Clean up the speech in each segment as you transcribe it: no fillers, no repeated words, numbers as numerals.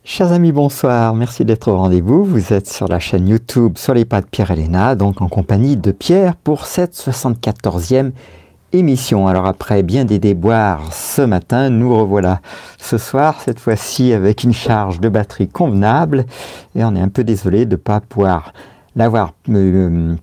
Chers amis, bonsoir. Merci d'être au rendez-vous. Vous êtes sur la chaîne YouTube Sur les pas de Pierre et Léna, donc en compagnie de Pierre pour cette 74e émission. Alors après bien des déboires ce matin, nous revoilà ce soir, cette fois-ci avec une charge de batterie convenable. Et on est un peu désolé de ne pas pouvoir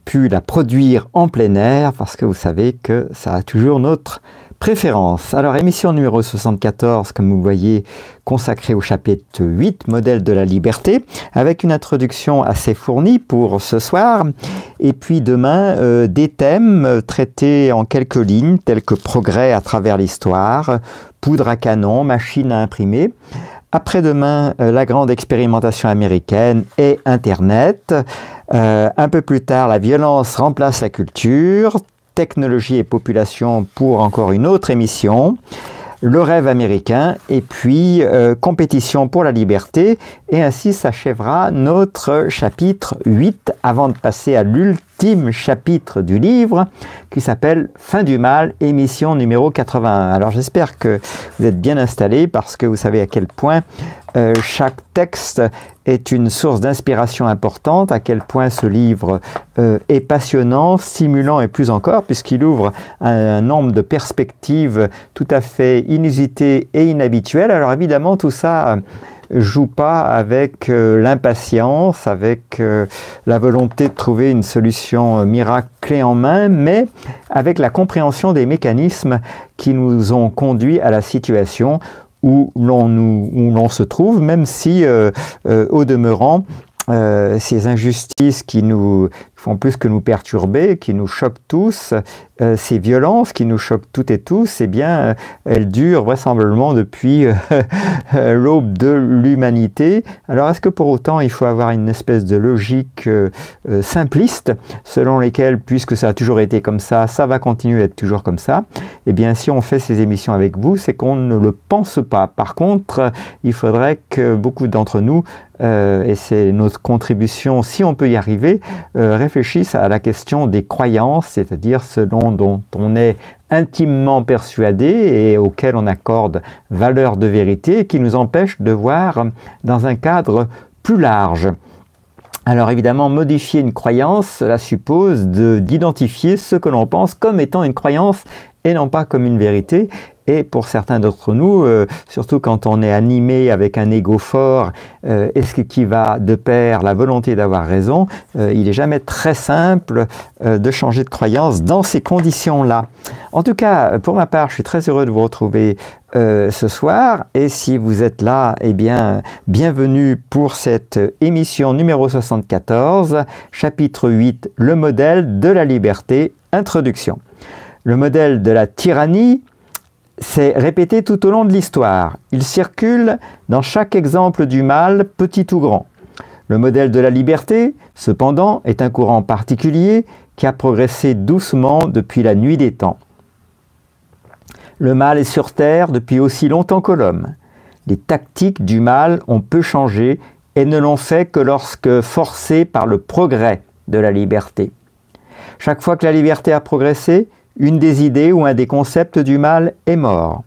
pu la produire en plein air parce que vous savez que ça a toujours notre préférence. Alors, émission numéro 74, comme vous le voyez, consacrée au chapitre 8, modèle de la liberté, avec une introduction assez fournie pour ce soir. Et puis demain, des thèmes traités en quelques lignes, tels que progrès à travers l'histoire, poudre à canon, machine à imprimer. Après-demain, la grande expérimentation américaine et Internet. Un peu plus tard, la violence remplace la culture. Technologie et population pour encore une autre émission, le rêve américain et puis compétition pour la liberté, et ainsi s'achèvera notre chapitre 8 avant de passer à l'ultime chapitre du livre qui s'appelle Fin du mal, émission numéro 81. Alors j'espère que vous êtes bien installés parce que vous savez à quel point chaque texte est une source d'inspiration importante, à quel point ce livre est passionnant, stimulant et plus encore, puisqu'il ouvre un nombre de perspectives tout à fait inusitées et inhabituelles. Alors évidemment, tout ça joue pas avec l'impatience, avec la volonté de trouver une solution miracle clé en main, mais avec la compréhension des mécanismes qui nous ont conduits à la situation où l'on se trouve, même si, au demeurant, ces injustices qui nous font plus que nous perturber, qui nous choquent tous, ces violences qui nous choquent toutes et tous, eh bien, elles durent vraisemblablement depuis l'aube de l'humanité. Alors, est-ce que pour autant, il faut avoir une espèce de logique simpliste, selon lesquelles, puisque ça a toujours été comme ça va continuer à être toujours comme ça? Eh bien, si on fait ces émissions avec vous, c'est qu'on ne le pense pas. Par contre, il faudrait que beaucoup d'entre nous, et c'est notre contribution, si on peut y arriver, réfléchissent à la question des croyances, c'est-à-dire dont on est intimement persuadé et auquel on accorde valeur de vérité et qui nous empêche de voir dans un cadre plus large. Alors évidemment, modifier une croyance, cela suppose d'identifier ce que l'on pense comme étant une croyance et non pas comme une vérité. Et pour certains d'entre nous, surtout quand on est animé avec un ego fort, et ce qui va de pair la volonté d'avoir raison, il n'est jamais très simple de changer de croyance dans ces conditions-là. En tout cas, pour ma part, je suis très heureux de vous retrouver ce soir. Et si vous êtes là, eh bien, bienvenue pour cette émission numéro 74, chapitre 8, le modèle de la liberté, introduction. Le modèle de la tyrannie, c'est répété tout au long de l'histoire. Il circule dans chaque exemple du mal, petit ou grand. Le modèle de la liberté, cependant, est un courant particulier qui a progressé doucement depuis la nuit des temps. Le mal est sur terre depuis aussi longtemps que l'homme. Les tactiques du mal ont peu changé et ne l'ont fait que lorsque forcées par le progrès de la liberté. Chaque fois que la liberté a progressé, une des idées ou un des concepts du mal est mort.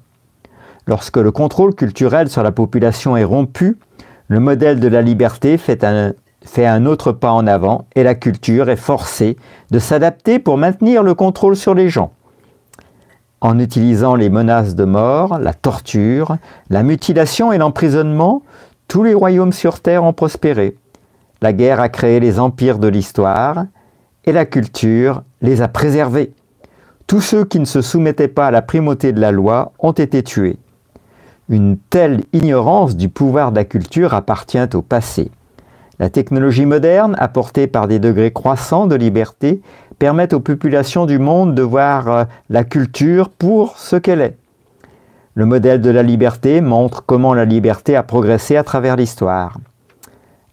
Lorsque le contrôle culturel sur la population est rompu, le modèle de la liberté fait un autre pas en avant et la culture est forcée de s'adapter pour maintenir le contrôle sur les gens. En utilisant les menaces de mort, la torture, la mutilation et l'emprisonnement, tous les royaumes sur terre ont prospéré. La guerre a créé les empires de l'histoire et la culture les a préservés. Tous ceux qui ne se soumettaient pas à la primauté de la loi ont été tués. Une telle ignorance du pouvoir de la culture appartient au passé. La technologie moderne, apportée par des degrés croissants de liberté, permet aux populations du monde de voir la culture pour ce qu'elle est. Le modèle de la liberté montre comment la liberté a progressé à travers l'histoire.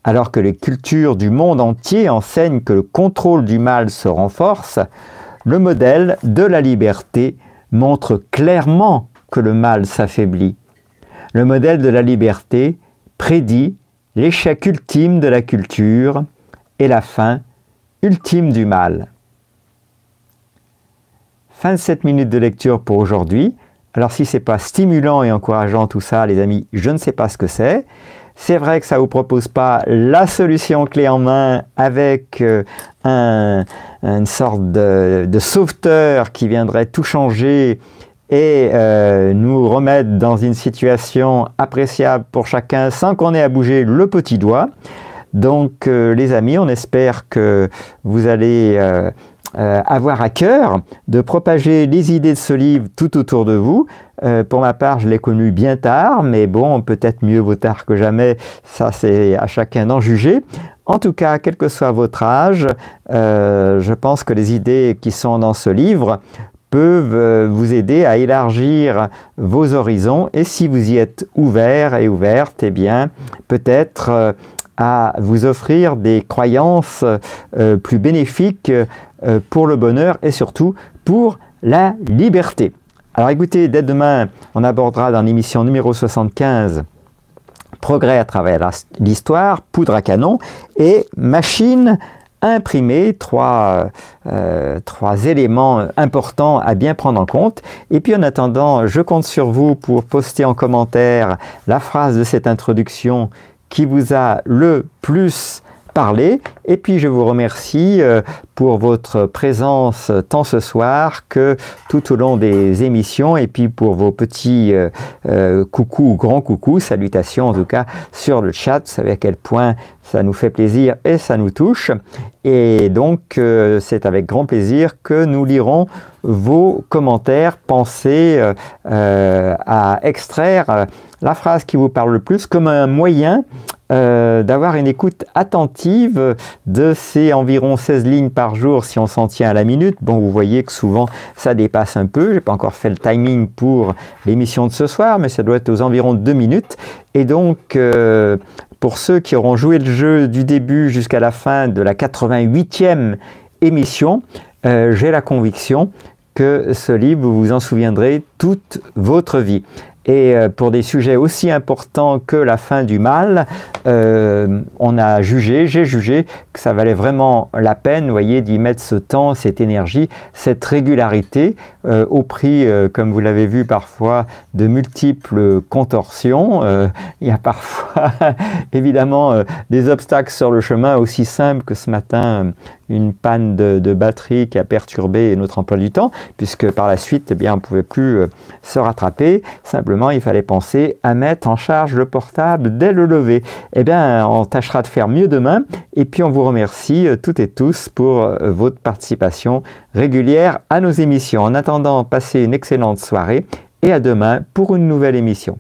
Alors que les cultures du monde entier enseignent que le contrôle du mal se renforce, le modèle de la liberté montre clairement que le mal s'affaiblit. Le modèle de la liberté prédit l'échec ultime de la culture et la fin ultime du mal. Fin de 7 minutes de lecture pour aujourd'hui. Alors si ce n'est pas stimulant et encourageant tout ça, les amis, je ne sais pas ce que c'est. C'est vrai que ça ne vous propose pas la solution clé en main avec une sorte de sauveteur qui viendrait tout changer et nous remettre dans une situation appréciable pour chacun sans qu'on ait à bouger le petit doigt. Donc les amis, on espère que vous allez avoir à cœur de propager les idées de ce livre tout autour de vous. Pour ma part, je l'ai connu bien tard, mais bon, peut-être mieux vaut tard que jamais, ça c'est à chacun d'en juger. En tout cas, quel que soit votre âge, je pense que les idées qui sont dans ce livre peuvent vous aider à élargir vos horizons, et si vous y êtes ouvert et ouverte, eh bien, peut-être à vous offrir des croyances plus bénéfiques pour le bonheur et surtout pour la liberté. Alors écoutez, dès demain, on abordera dans l'émission numéro 75 Progrès à travers l'histoire, poudre à canon et machine imprimée, trois éléments importants à bien prendre en compte. Et puis en attendant, je compte sur vous pour poster en commentaire la phrase de cette introduction qui vous a le plus parlé. Et puis je vous remercie pour votre présence tant ce soir que tout au long des émissions, et puis pour vos petits coucou, grands coucou, salutations en tout cas sur le chat. Vous savez à quel point ça nous fait plaisir et ça nous touche. Et donc c'est avec grand plaisir que nous lirons vos commentaires. Pensez à extraire la phrase qui vous parle le plus comme un moyen d'avoir une écoute attentive de ces environ 16 lignes par jour si on s'en tient à la minute. Bon, vous voyez que souvent ça dépasse un peu. Je n'ai pas encore fait le timing pour l'émission de ce soir, mais ça doit être aux environs de 2 minutes. Et donc, pour ceux qui auront joué le jeu du début jusqu'à la fin de la 88e émission, j'ai la conviction que ce livre, vous vous en souviendrez toute votre vie. Et pour des sujets aussi importants que la fin du mal, j'ai jugé que ça valait vraiment la peine, vous voyez, d'y mettre ce temps, cette énergie, cette régularité, au prix, comme vous l'avez vu parfois, de multiples contorsions. Il y a parfois, évidemment, des obstacles sur le chemin aussi simples que ce matin, une panne de batterie qui a perturbé notre emploi du temps, puisque par la suite, eh bien, on ne pouvait plus se rattraper. Simplement, il fallait penser à mettre en charge le portable dès le lever. Eh bien, on tâchera de faire mieux demain. Et puis, on vous remercie toutes et tous pour votre participation régulière à nos émissions. En attendant, passez une excellente soirée et à demain pour une nouvelle émission.